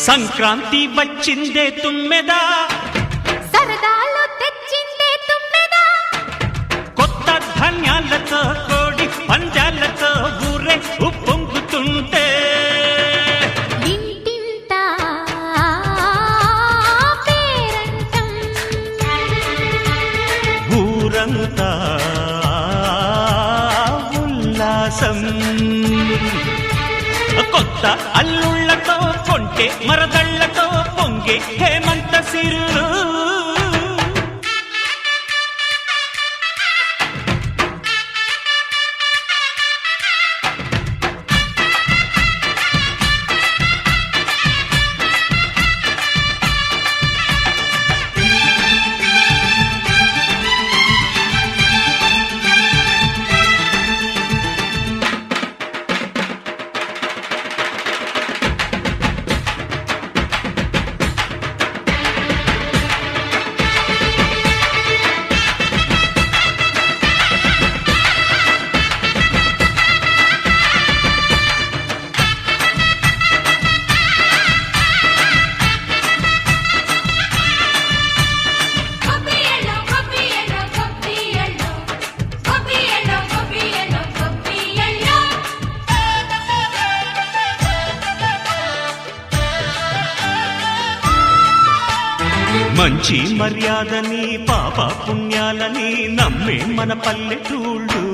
సంక్రాంతి వచ్చిందే తుమ్మెదా, సరదాలు తెచ్చిందే తుమ్మెదా, కొత్త ధాన్యాలతో కోడి పంజాలతో ఊరే ఉప్పొంగుతుంటే ఇంటింత పేరంటం, ఊరంతా ఉల్లాసం. కొత్త అల్లుళ్లతో కొంటే మరదళ్లతో పొంగే హేమంత సిరులు. మంచి మర్యాదని పాప పుణ్యాలని నమ్మే మన పల్లెటూళ్ళు,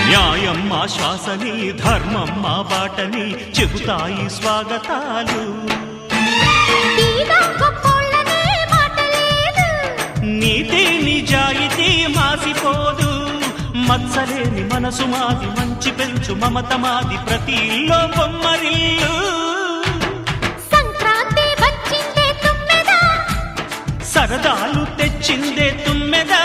న్యాయం మా శ్వాసని ధర్మం మా బాటని చెబుతాయి స్వాగతాలు. నీతి నిజాయితీ మాసిపోదు, మత్సలేని మనసు మాది, మంచి పెంచు మమత మాది, ప్రతి ఇల్లో బొమ్మరిల్లు. సరదాలు తెచ్చిందే తుమ్మెదా,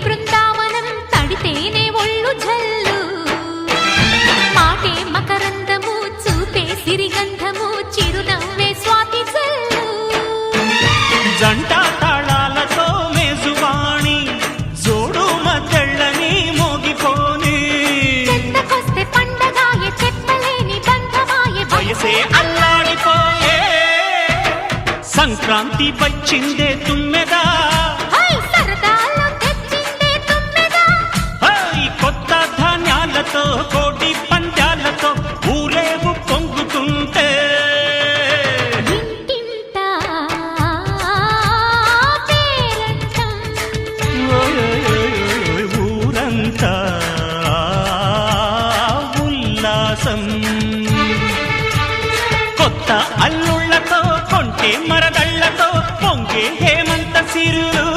బృందావనం తడితేనే ఒళ్ళు జల్లు, మాటే మకరందము చూపే సిరిగంధము, చిరునవ్వే స్వాతి జల్లు. జంట తాళాలతో మేజువాణి జోడు మద్దళ్ళని మోగిపోని, చెత్తకొస్తే పండగాయే చెప్పలేని బంధమాయే, వయసే అల్లాడిపోయే. సంక్రాంతి వచ్చిందే తుమ్మెదా, కోటి పంజాలతో ఊరేగు పొంగుతుంటే ఇంటింత పేరంటం, ఊరంతా ఉల్లాసం. కొత్త అల్లుళ్లతో కొంటే మరదళ్లతో పొంగే హేమంత సిరులు.